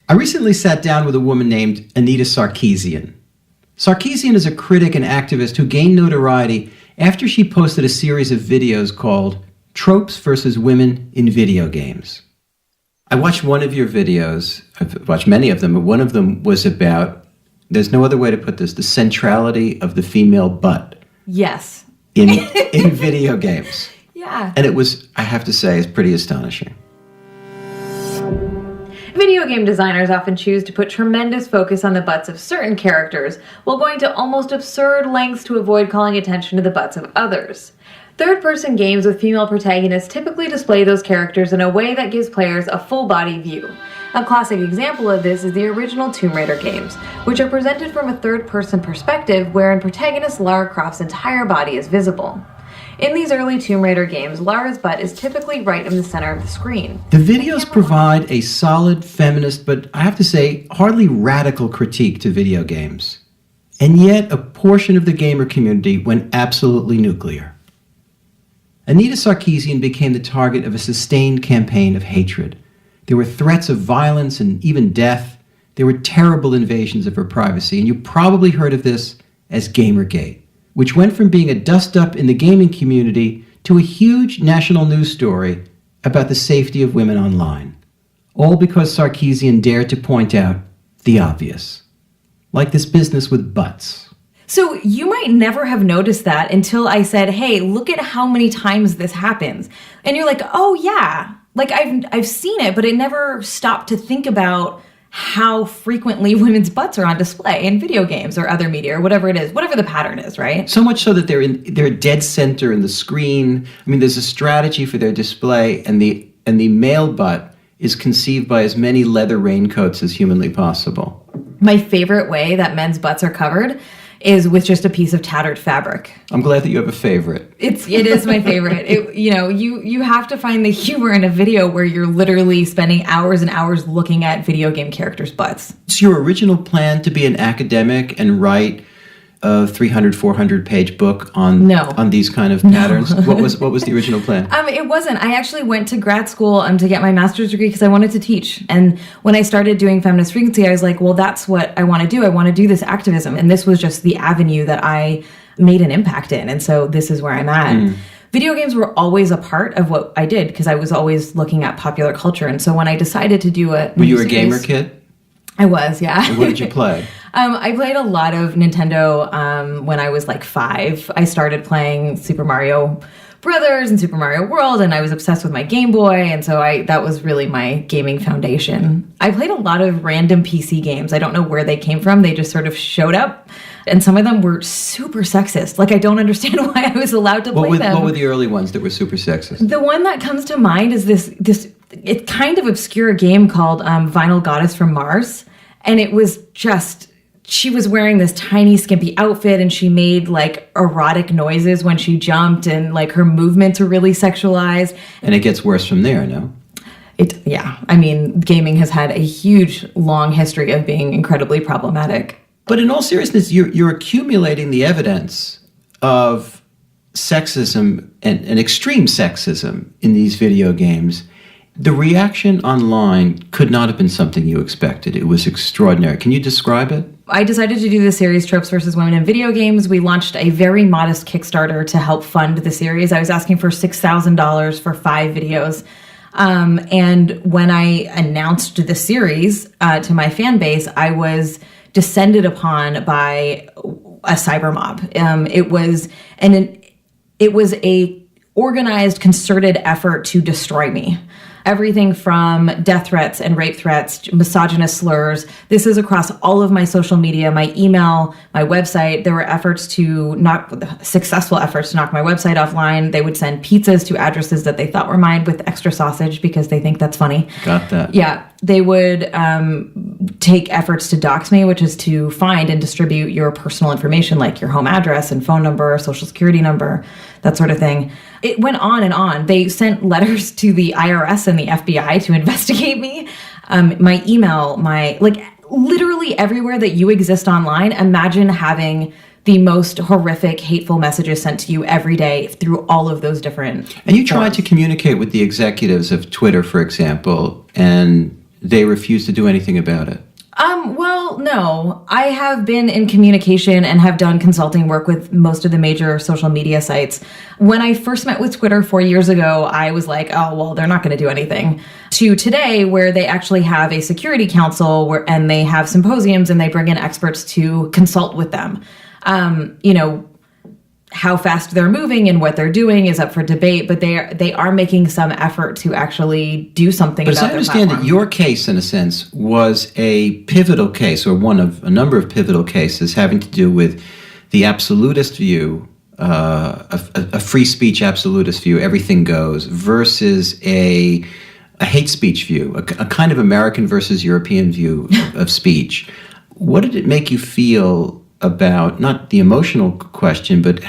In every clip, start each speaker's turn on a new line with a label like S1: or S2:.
S1: I recently sat down with a woman named Anita Sarkessian. Sarkessian is a critic and activist who gained notoriety after she posted a series of videos called Tropes versus Women in Video Games. I watched one of your videos. I've watched many of them, but one of them was about, there's no other way to put this, the centrality of the female butt.
S2: Yes.
S1: In video games.
S2: Yeah.
S1: And it was, I have to say, it's pretty astonishing.
S2: Video game designers often choose to put tremendous focus on the butts of certain characters, while going to almost absurd lengths to avoid calling attention to the butts of others. Third-person games with female protagonists typically display those characters in a way that gives players a full-body view. A classic example of this is the original Tomb Raider games, which are presented from a third-person perspective wherein protagonist Lara Croft's entire body is visible. In these early Tomb Raider games, Lara's butt is typically right in the center of the screen.
S1: The videos provide a solid feminist, but I have to say, hardly radical critique to video games. And yet, a portion of the gamer community went absolutely nuclear. Anita Sarkessian became the target of a sustained campaign of hatred. There were threats of violence and even death. There were terrible invasions of her privacy, and you probably heard of this as Gamergate, which went from being a dust-up in the gaming community to a huge national news story about the safety of women online. All because Sarkessian dared to point out the obvious, like this business with butts.
S2: So you might never have noticed that until I said, hey, look at how many times this happens. And you're like, oh yeah, like I've seen it, but it never stopped to think about how frequently women's butts are on display in video games or other media or whatever it is, whatever the pattern is, right?
S1: So much so that they're dead center in the screen. I mean, there's a strategy for their display, and the male butt is conceived by as many leather raincoats as humanly possible.
S2: My favorite way that men's butts are covered is with just a piece of tattered fabric.
S1: I'm glad that you have a favorite.
S2: It is my favorite. You have to find the humor in a video where you're literally spending hours and hours looking at video game characters' butts.
S1: It's your original plan to be an academic and write a 300, 400-page book on these kind of patterns? What was the original plan?
S2: It wasn't. I actually went to grad school to get my master's degree because I wanted to teach. And when I started doing Feminist Frequency, I was like, well, that's what I want to do. I want to do this activism. And this was just the avenue that I made an impact in. And so this is where I'm at. Video games were always a part of what I did because I was always looking at popular culture. And so when I decided to do it...
S1: Were you a gamer kid?
S2: I was, yeah.
S1: And what did you play?
S2: I played a lot of Nintendo when I was like 5. I started playing Super Mario Brothers and Super Mario World, and I was obsessed with my Game Boy, and so that was really my gaming foundation. I played a lot of random PC games. I don't know where they came from. They just sort of showed up, and some of them were super sexist. Like, I don't understand why I was allowed to play them.
S1: What were the early ones that were super sexist?
S2: The one that comes to mind is this it's kind of obscure game called Vinyl Goddess from Mars, and it was just... She was wearing this tiny, skimpy outfit, and she made, like, erotic noises when she jumped, and, like, her movements were really sexualized.
S1: And it gets worse from there, no?
S2: Yeah. I mean, gaming has had a huge, long history of being incredibly problematic.
S1: But in all seriousness, you're accumulating the evidence of sexism and extreme sexism in these video games. The reaction online could not have been something you expected. It was extraordinary. Can you describe it?
S2: I decided to do the series Tropes versus Women in Video Games. We launched a very modest Kickstarter to help fund the series. I was asking for $6,000 for 5 videos. And when I announced the series to my fan base, I was descended upon by a cyber mob. It was a organized, concerted effort to destroy me. Everything from death threats and rape threats, misogynist slurs. This is across all of my social media, my email, my website. There were successful efforts to knock my website offline. They would send pizzas to addresses that they thought were mine with extra sausage because they think that's funny.
S1: Got that.
S2: Yeah. They would take efforts to dox me, which is to find and distribute your personal information, like your home address and phone number, social security number, that sort of thing. It went on and on. They sent letters to the IRS and the FBI to investigate me. My email, literally everywhere that you exist online. Imagine having the most horrific, hateful messages sent to you every day through all of those different
S1: And you tried to communicate with the executives of Twitter, for example, and they refuse to do anything about it?
S2: Well, no. I have been in communication and have done consulting work with most of the major social media sites. When I first met with Twitter 4 years ago, I was like, oh, well, they're not going to do anything. To today, where they actually have a security council and they have symposiums and they bring in experts to consult with them. How fast they're moving and what they're doing is up for debate, but they are making some effort to actually do something about their platform.
S1: But as I understand it, your case, in a sense, was a pivotal case, or one of a number of pivotal cases having to do with the absolutist view, a free speech absolutist view, everything goes, versus a hate speech view, a kind of American versus European view of speech. What did it make you feel about, not the emotional question, but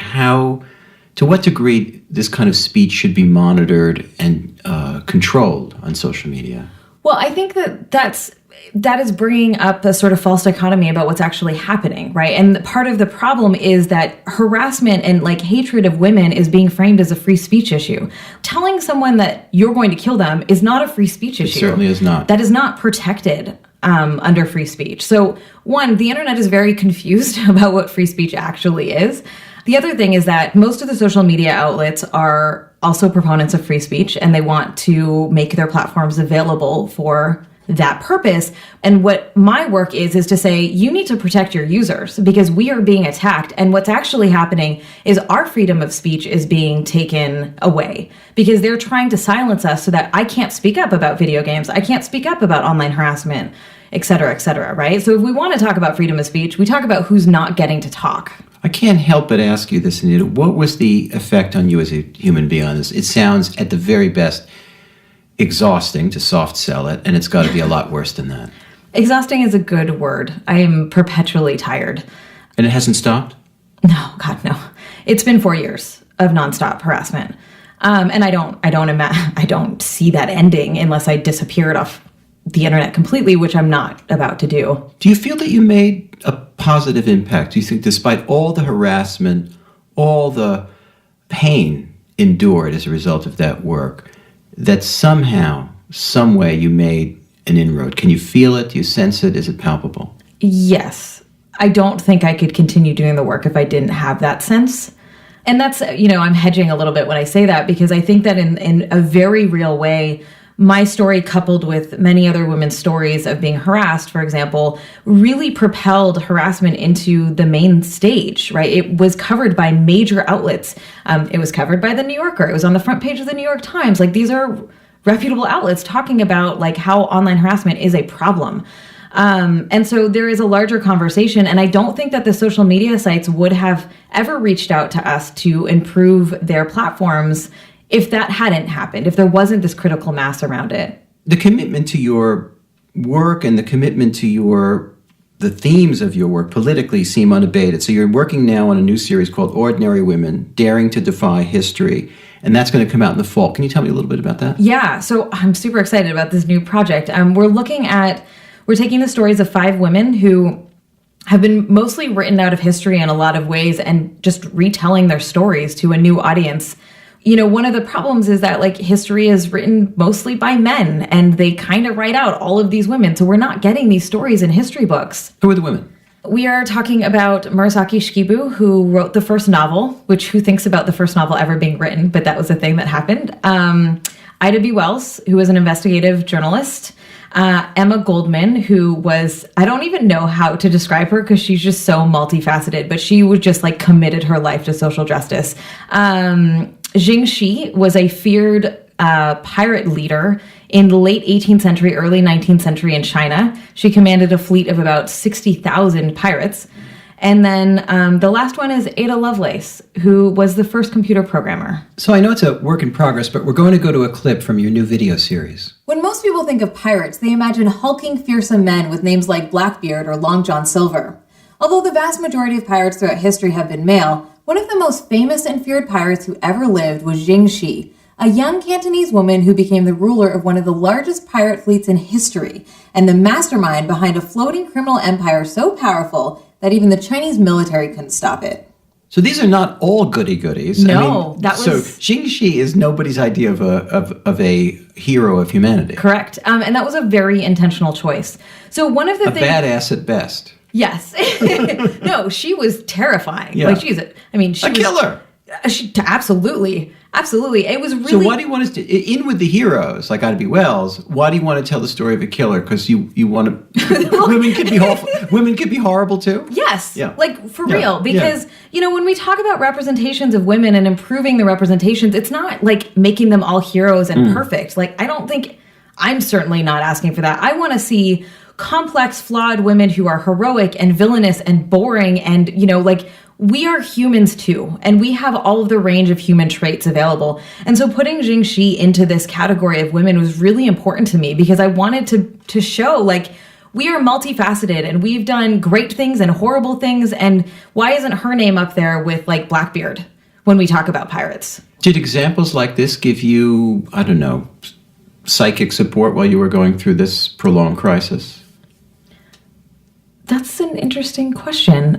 S1: to what degree this kind of speech should be monitored and controlled on social media?
S2: Well, I think that is bringing up a sort of false dichotomy about what's actually happening, right? And part of the problem is that harassment and hatred of women is being framed as a free speech issue. Telling someone that you're going to kill them is not a free speech issue.
S1: It certainly is not.
S2: That is not protected under free speech. So one, the internet is very confused about what free speech actually is. The other thing is that most of the social media outlets are also proponents of free speech, and they want to make their platforms available for that purpose. And what my work is to say, you need to protect your users because we are being attacked. And what's actually happening is our freedom of speech is being taken away because they're trying to silence us so that I can't speak up about video games. I can't speak up about online harassment, et cetera, right? So if we want to talk about freedom of speech, we talk about who's not getting to talk.
S1: I can't help but ask you this, Anita. What was the effect on you as a human being on this? It sounds, at the very best, exhausting to soft sell it, and it's got to be a lot worse than that.
S2: Exhausting is a good word. I am perpetually tired.
S1: And it hasn't stopped?
S2: No, God, no. It's been 4 years of nonstop harassment. And I don't see that ending unless I disappeared off the internet completely, which I'm not about to do.
S1: Do you feel that you made a positive impact? Do you think despite all the harassment, all the pain endured as a result of that work, that somehow, some way you made an inroad? Can you feel it? Do you sense it? Is it palpable?
S2: Yes. I don't think I could continue doing the work if I didn't have that sense. And that's, I'm hedging a little bit when I say that because I think that in a very real way, my story, coupled with many other women's stories of being harassed, for example, really propelled harassment into the main stage, right? It was covered by major outlets. It was covered by the New Yorker. It was on the front page of the New York Times. These are reputable outlets talking about how online harassment is a problem. And so there is a larger conversation, and I don't think that the social media sites would have ever reached out to us to improve their platforms if that hadn't happened, if there wasn't this critical mass around it.
S1: The commitment to your work and the commitment to the themes of your work politically seem unabated. So you're working now on a new series called Ordinary Women, Daring to Defy History, and that's going to come out in the fall. Can you tell me a little bit about that?
S2: Yeah, so I'm super excited about this new project. We're taking the stories of 5 women who have been mostly written out of history in a lot of ways and just retelling their stories to a new audience. One of the problems is that history is written mostly by men and they kind of write out all of these women. So we're not getting these stories in history books.
S1: Who are the women?
S2: We are talking about Murasaki Shikibu, who wrote the first novel, who thinks about the first novel ever being written, but that was a thing that happened. Ida B. Wells, who was an investigative journalist. Emma Goldman, who was, I don't even know how to describe her because she's just so multifaceted, but she was just committed her life to social justice. Jing Shi was a feared pirate leader in the late 18th century, early 19th century in China. She commanded a fleet of about 60,000 pirates. And then the last one is Ada Lovelace, who was the first computer programmer.
S1: So I know it's a work in progress, but we're going to go to a clip from your new video series.
S3: When most people think of pirates, they imagine hulking, fearsome men with names like Blackbeard or Long John Silver. Although the vast majority of pirates throughout history have been male, one of the most famous and feared pirates who ever lived was Jing Shi, a young Cantonese woman who became the ruler of one of the largest pirate fleets in history, and the mastermind behind a floating criminal empire so powerful that even the Chinese military couldn't stop it.
S1: So these are not all goody-goodies.
S2: No, that was...
S1: So Jingxi is nobody's idea of a hero of humanity.
S2: Correct. And that was a very intentional choice. So one of the things...
S1: A badass at best.
S2: Yes. No, she was terrifying.
S1: Yeah.
S2: Like, she was
S1: a killer.
S2: Absolutely. Absolutely. It was really...
S1: So why do you want us to... In with the heroes, like Ida B. Wells, why do you want to tell the story of a killer? Because you want to... women can be horrible too?
S2: Yes.
S1: Yeah.
S2: Like, for real. Because, when we talk about representations of women and improving the representations, it's not like making them all heroes and perfect. Like, I don't think... I'm certainly not asking for that. I want to see complex, flawed women who are heroic and villainous and boring and, we are humans too, and we have all of the range of human traits available. And so putting Jingxi into this category of women was really important to me because I wanted to show, like, we are multifaceted and we've done great things and horrible things. And why isn't her name up there with, like, Blackbeard when we talk about pirates?
S1: Did examples like this give you, I don't know, psychic support while you were going through this prolonged crisis?
S2: That's an interesting question.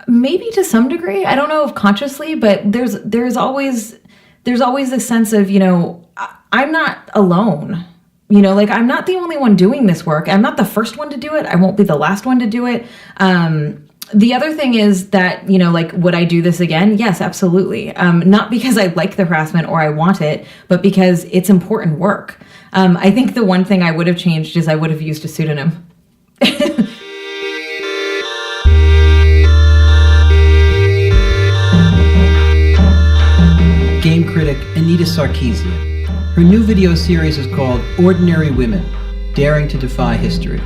S2: Maybe to some degree. I don't know if consciously, but there's always a sense of, I'm not alone. I'm not the only one doing this work. I'm not the first one to do it. I won't be the last one to do it. The other thing is that, would I do this again? Yes, absolutely. Not because I like the harassment or I want it, but because it's important work. I think the one thing I would have changed is I would have used a pseudonym.
S1: Game critic Anita Sarkessian. Her new video series is called Ordinary Women, Daring to Defy History.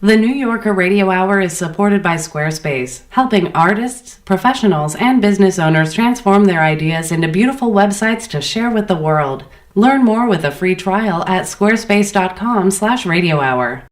S4: The New Yorker Radio Hour is supported by Squarespace, helping artists, professionals, and business owners transform their ideas into beautiful websites to share with the world. Learn more with a free trial at squarespace.com/radiohour.